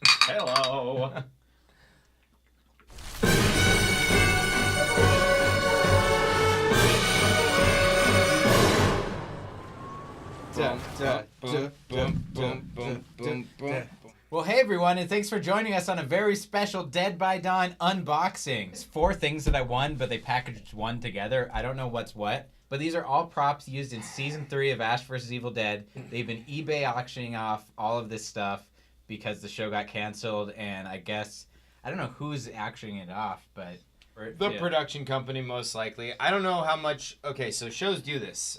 Hello. Well, hey everyone, and thanks for joining us on a very special Dead by Dawn unboxing. It's 4 things that I won, but they packaged one together. I don't know what's what, but these are all props used in Season 3 of Ash vs. Evil Dead. They've been eBay auctioning off all of this stuff because the show got canceled, and I guess, I don't know who's auctioning it off, but... The production company, most likely. I don't know how much... Okay, so shows do this.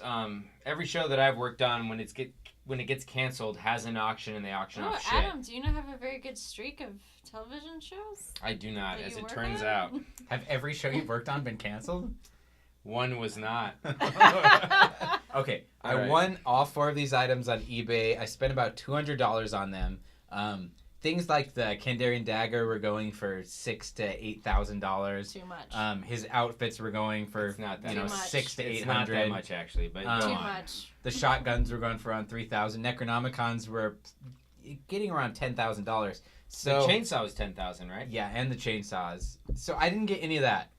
Every show that I've worked on, when it gets canceled, has an auction, and they auction off shit. Adam, do you not have a very good streak of television shows? I do not, as it turns out. Have every show you've worked on been canceled? One was not. Okay, I All right. won all 4 of these items on eBay. I spent about $200 on them. Things like the Kandarian dagger were going for $6,000 to $8,000. Too much. His outfits were going for It's not that Too much. $600 to $800. It's not that much, actually, but Too go Too on. much. The shotguns were going for around $3,000. Necronomicons were getting around $10,000. So The chainsaw was $10,000, right? yeah, and the chainsaws. So I didn't get any of that.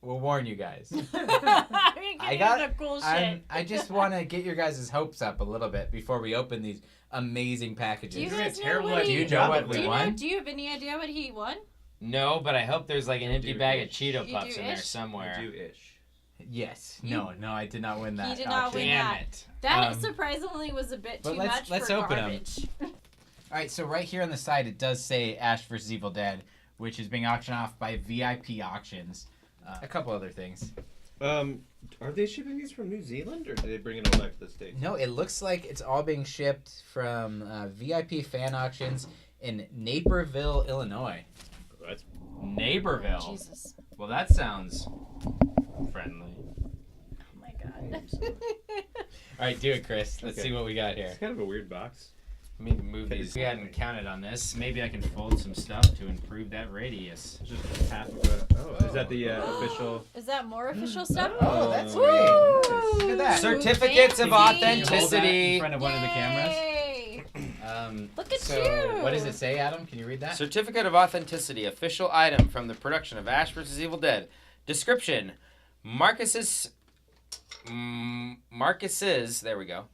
We'll warn you guys. I got- the cool shit. I just want to get your guys' hopes up a little bit before we open these amazing packages. Do you You're guys a know terrible what idea. he Do you know what do we you won? Do you have any idea what he won? No, but I hope there's like an empty do bag of ish. Cheeto You Puffs do in there ish? somewhere. Do-ish. Yes. No, I did not win that. He did not auction. win Damn that. it. That surprisingly was a bit but too let's- much let's for open 'em. garbage. All right, so right here on the side, it does say Ash vs. Evil Dead, which is being auctioned off by VIP Auctions. A couple other things. Are they shipping these from New Zealand, or do they bring it all back to the States? No, it looks like it's all being shipped from VIP Fan Auctions in Naperville, Illinois. That's Naperville. Jesus. Well, that sounds friendly. Oh my god. All right, do it, Chris. Let's Okay. see what we got here. it's kind of a weird box. Let me move these. We hadn't counted on this. Maybe I can fold some stuff to improve that radius. It's just half of a... Oh, is that the official... Is that more official stuff? Oh, that's Woo! great. Look at that. Certificates of Fancy. Can you hold that in authenticity. front of one of the cameras. Yay! Look at so you. what does it say, Adam? Can you read that? Certificate of authenticity, official item from the production of Ash vs. Evil Dead. Description: Marcus's, there we go.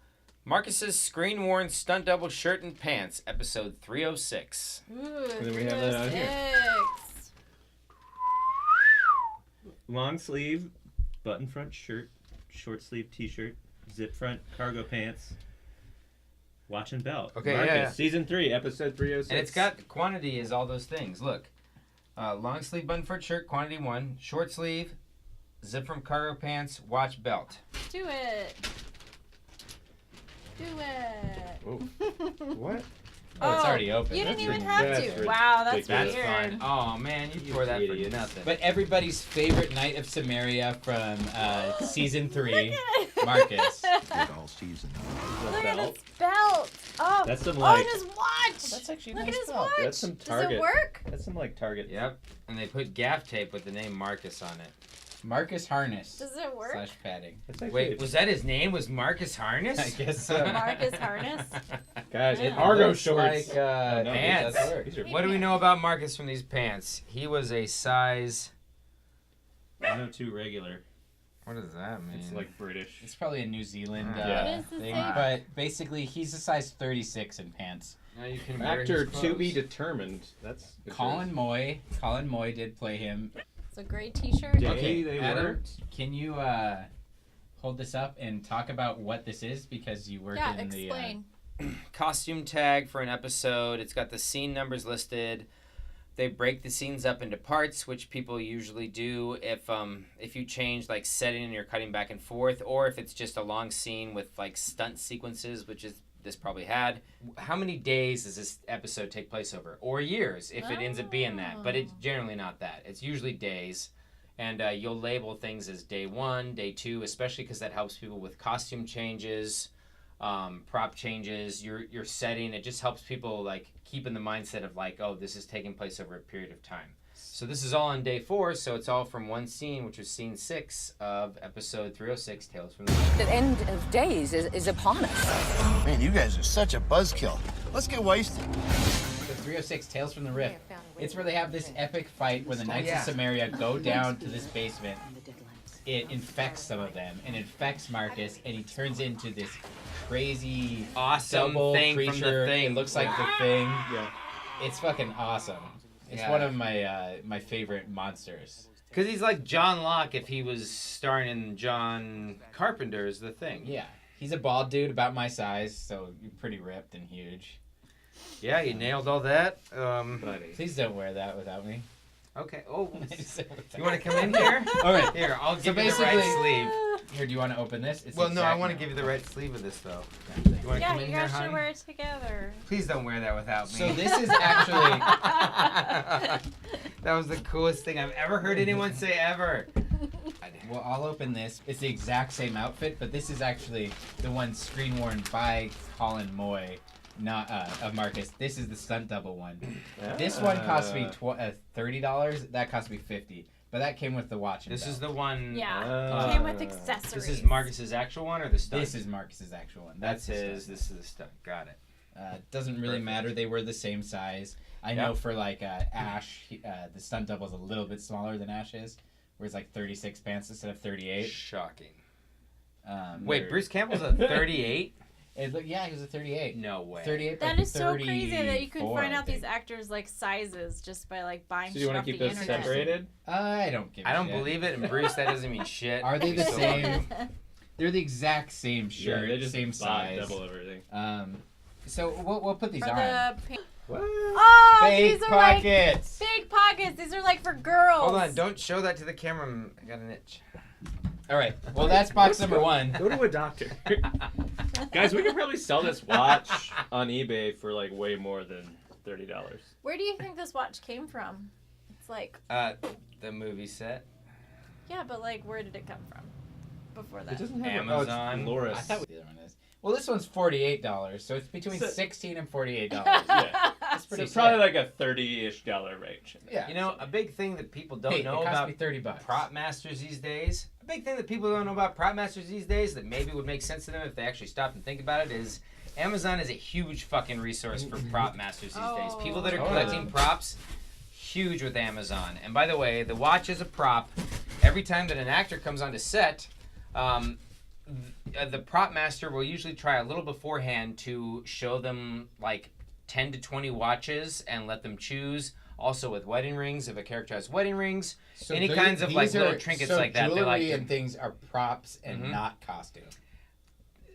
Marcus's screen-worn stunt double shirt and pants, episode 306. Ooh, And then we have that out here. 306. Long sleeve, button front shirt, short sleeve t-shirt, zip front cargo pants, watch and belt. Okay, Marcus, yeah. Season 3, episode 306. And it's got quantity is all those things. Look, long sleeve button front shirt, quantity 1. Short sleeve, zip from cargo pants, watch belt. Do it. Do it. Whoa. What? Oh, it's already open. You didn't That's even rid- have that's to. Wow, that's ridiculous. That's weird. fine. Oh man, you tore that for idiots. nothing. But everybody's favorite Knight of Samaria from season 3, Look at it. Marcus. all season. Look at his belt. Oh, That's some oh, like... and his watch. That's actually a Look nice at his belt. watch. That's some Does Target. it work? That's some like Target. Yep, and they put gaff tape with the name Marcus on it. Marcus Harness. Does it work? Slash padding. That's actually Wait, was that his name? Was Marcus Harness? I guess so. Marcus Harness? Guys, It cargo looks shorts. like no, pants. These work. These are What do we know about Marcus from these pants? He was a size. 102 regular. What does that mean? It's like British. It's probably a New Zealand Yeah. What does it thing, say? but basically he's a size 36 in pants. Now you can wear Actor his to be clothes. determined. That's Colin Moy did play him. It's a gray t-shirt. Day Okay, they Adam, worked. can you hold this up and talk about what this is because you work Yeah, in the explain. Costume tag for an episode. It's got the scene numbers listed. They break the scenes up into parts, which people usually do if you change like setting and you're cutting back and forth, or if it's just a long scene with like stunt sequences, which is this probably had. How many days does this episode take place over, or years if it ends up being that? But it's generally not that. It's usually days, and you'll label things as day 1, day 2, especially because that helps people with costume changes. Prop changes, your setting. It just helps people like keep in the mindset of like, oh, this is taking place over a period of time. So this is all on day 4, so it's all from one scene, which was scene 6 of episode 306, Tales from the Loop. The end of days is upon us. Man, you guys are such a buzzkill. Let's get wasted. 306 Tales from the Rift. It's where they have this epic fight where the Knights of Samaria go down to this basement. It infects some of them and infects Marcus, and he turns into this crazy Awesome double thing from creature. the Thing. It looks like the Thing. Yeah. It's fucking awesome. It's one of my my favorite monsters. Because he's like John Locke if he was starring in John Carpenter's The Thing. Yeah, he's a bald dude about my size, so pretty ripped and huge. Yeah, you nailed all that. Please don't wear that without me. Okay. Oh, you want to come in here? All right. Here, I'll So give you the basically- right sleeve. Here, do you want to open this? It's Well, no, I exact want to now. give you the right sleeve of this, though. You want to Yeah, come in you here, guys should hon? wear it together. Please don't wear that without me. So this is actually. That was the coolest thing I've ever heard anyone say ever. Well, I'll open this. It's the exact same outfit, but this is actually the one screen worn by Colin Moy, not of Marcus. This is the stunt double one. This one cost me $30. That cost me $50. But that came with the watch and This is belt. the one. Yeah, came with accessories. This is Marcus's actual one or the stunt? This is Marcus's actual one. That's the his. stunt. This is the stunt. Got it. Doesn't really matter. They were the same size. I know for like Ash, the stunt double is a little bit smaller than Ash is, where it's like 36 pants instead of 38. Shocking. Wait, Wait, Bruce Campbell's a 38? Yeah, he was a 38. No way. 38. That by is so crazy that you can 34, find I out these think. actors like sizes just by like buying So do you shit want off to keep the those internet. separated? I don't give. I don't shit. believe it, and Bruce, that doesn't mean shit. Are they the You're so same? lucky. They're the exact same shirt, they just same bought size. double everything. So we'll put these For on. the pink- What? Oh, Fake these are pockets. like fake pockets. These are like for girls. Hold on, don't show that to the camera. I got an itch. All right. Well, that's box number one. Go to a doctor. Guys, we could probably sell this watch on eBay for like way more than $30. Where do you think this watch came from? It's like, The movie set. yeah, but like, where did it come from? Before that. It doesn't have Amazon. Oh, it's Loris. I thought the other one is. Well, this one's $48, so it's between So- $16 and $48. Yeah. That's So pretty it's probably sick. like a $30-ish range. Yeah. You know, a big thing that people don't Hey, know it cost about me $30. prop masters these days. A big thing that people don't know about prop masters these days that maybe would make sense to them if they actually stopped and think about it is Amazon is a huge fucking resource for prop masters these days. People that are Oh. collecting props, huge with Amazon. And by the way, the watch is a prop. Every time that an actor comes onto set, the prop master will usually try a little beforehand to show them like 10 to 20 watches and let them choose. Also with wedding rings, if a character has wedding rings, So any these- kinds of like these little are- trinkets so like that. They Jewelry like to- and things are props and Mhm. not costume.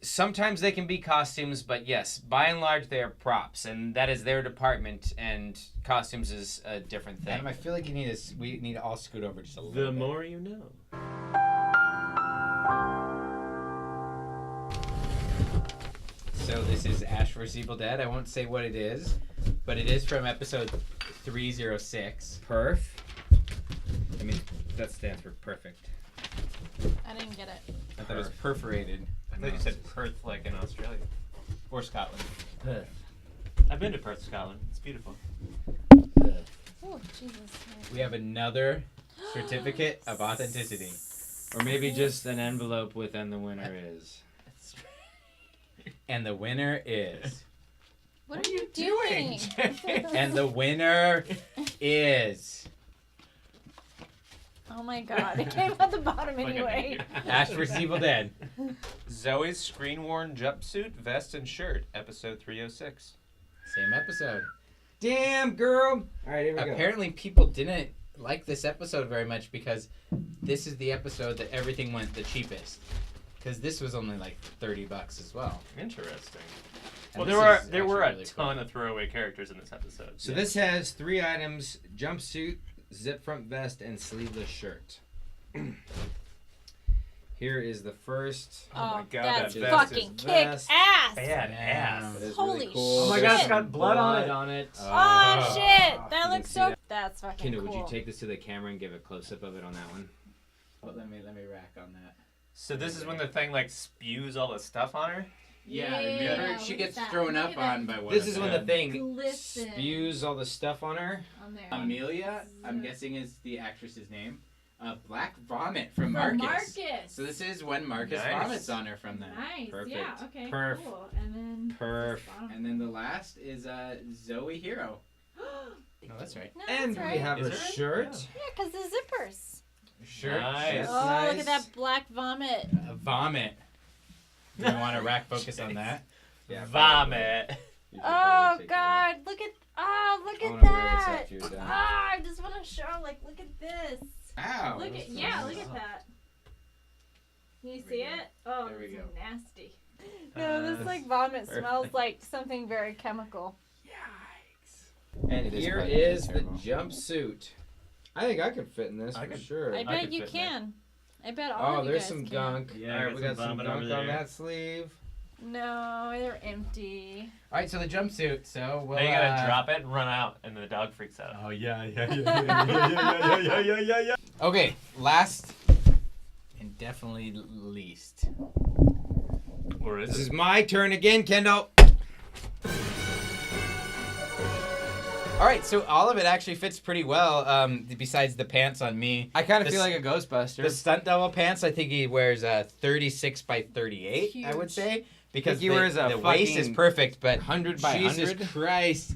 Sometimes they can be costumes, but yes, by and large they are props, and that is their department. And costumes is a different thing. Adam, I feel like we need to all scoot over just a little The bit. more you know. So this is Ash vs. Evil Dead. I won't say what it is, but it is from episode 306. Perf. I mean, that stands for perfect. I didn't get it. I thought it was perforated. I thought you said Perth like in Australia. Or Scotland. I've been to Perth, Scotland. It's beautiful. Oh, Jesus. We have another certificate of authenticity. Or maybe just an envelope with "and the winner is." And the winner is. What are you doing? And the winner is. Oh my god, it came at the bottom anyway. Ash vs. Evil Dead. Zoe's screen-worn jumpsuit, vest, and shirt, episode 306. Same episode. Damn, girl. All right, here we go. Apparently, people didn't like this episode very much because this is the episode that everything went the cheapest. Because this was only like $30 as well. Interesting. And Well, this is there were a actually really ton cool. of throwaway characters in this episode. So this has 3 items: jumpsuit, zip front vest, and sleeveless shirt. Here is the first. Oh my God, that's that vest fucking is kick vest. ass. Bad ass. That is Holy really cool. Oh my God, it's There's got blood on it. Oh, shit, You that can looks see so. that. That's fucking Kendall, cool. would you take this to the camera and give a close up of it on that one? Oh, let me rack on that. So this is when the thing like spews all the stuff on her? Yeah, Yeah, remember she look gets at that. thrown Look up at that. on by one This of is when them. the thing Glisten. spews all the stuff on her. On there. Amelia, I'm guessing is the actress's name. Black Vomit from Marcus. So this is when Marcus Nice. vomits on her from them. Nice. Perfect. Yeah. Okay. Perf. Cool. And then. Perf. And then the last is Zoe Hero. No, that's right. No, And that's right. we have Is a it right? shirt. Yeah, because the zippers. Shirt. Nice. That's Oh, nice. look at that black vomit. A vomit. Do you want to rack focus on that? Yeah, Vomit. you should Oh probably take God! Look at I at wanna wear this that! after you're done. I just want to show. Like, look at this. Ow. Look at look at that. Can you see it? Oh, There we it's go. nasty. No, this like vomit perfect. smells like something very chemical. And It is here quite is the terrible. jumpsuit. I think I could fit in this I for could- sure. I bet could you fit in there. can. I bet all Oh, of you there's guys some can. gunk. Yeah, All I right, got we got some some vomit gunk over on there. that sleeve. No, they're empty. All right, so the jumpsuit. So we'll. Now you gotta drop it and run out, and the dog freaks out. Oh yeah. Okay, last and definitely least. Or is This it? is my turn again, Kendall. All right, so all of it actually fits pretty well. Besides the pants on me, I kind of This- feel like a Ghostbuster. the stunt double pants. I think he wears 36 by 38. I would Huge. say because He wears a the waist is fucking perfect, but 100 by Jesus 100. Christ!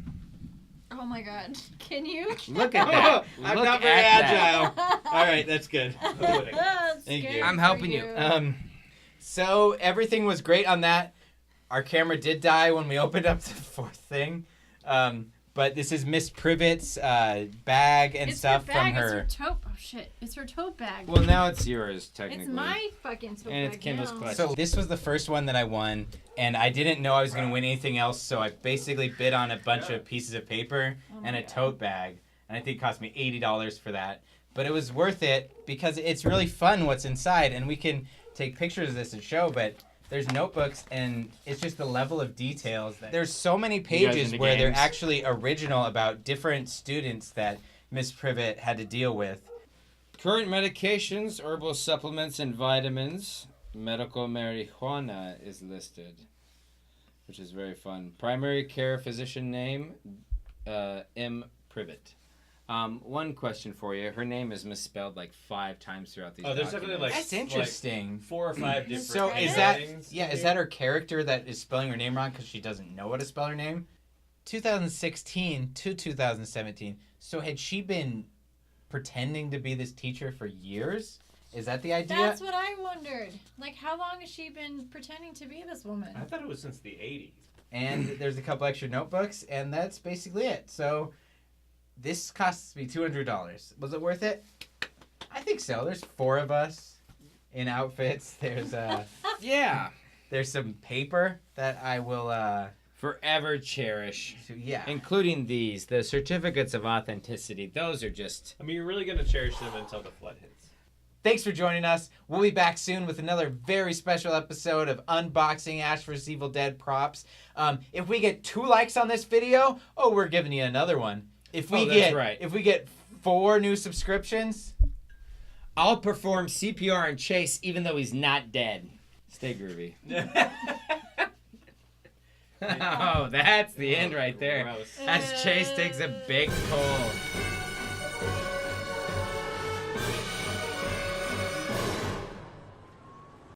Oh my God! Can you? Look at that. I'm Look not very at that. agile. All right, that's good. That's Thank you. scary I'm for helping you. So everything was great on that. Our camera did die when we opened up the fourth thing. But this is Miss Privet's bag and It's stuff her bag. from her. It's her tote. Oh shit! It's her tote bag. Well, now it's yours, technically. It's my fucking tote And bag. it's Kendall's now. collection. So this was the first one that I won, and I didn't know I was going to win anything else, so I basically bid on a bunch of pieces of paper Oh and my a God. tote bag, and I think it cost me $80 for that. But it was worth it because it's really fun what's inside, and we can take pictures of this and show, but there's notebooks, and it's just the level of details. There's so many guys pages into where they're games? actually original about different students that Miss Privet had to deal with. Current medications, herbal supplements, and vitamins. Medical marijuana is listed, which is very fun. Primary care physician name, M. Privet. One question for you. Her name is misspelled like 5 times throughout these Oh, there's documents. definitely, like, That's interesting. 4 or 5 different. So Right. is that things yeah? Is here. that her character that is spelling her name wrong because she doesn't know how to spell her name? 2016 to 2017. So had she been pretending to be this teacher for years? Is that the idea? That's what I wondered. Like, how long has she been pretending to be this woman? I thought it was since the 80s. And there's a couple extra notebooks, and that's basically it. So this costs me $200. Was it worth it? I think so. There's 4 of us in outfits. There's Yeah. there's some paper that I will Forever cherish. so yeah. Including these, the certificates of authenticity. Those are just... I mean, you're really gonna cherish them until the flood hits. Thanks for joining us. We'll be back soon with another very special episode of Unboxing Ash vs. Evil Dead props. If we get 2 likes on this video, we're giving you another one. If we that's right. if we get 4 new subscriptions, I'll perform CPR on Chase even though he's not dead. Stay groovy. Oh, that's the end right there. Gross. As Chase takes a big pull.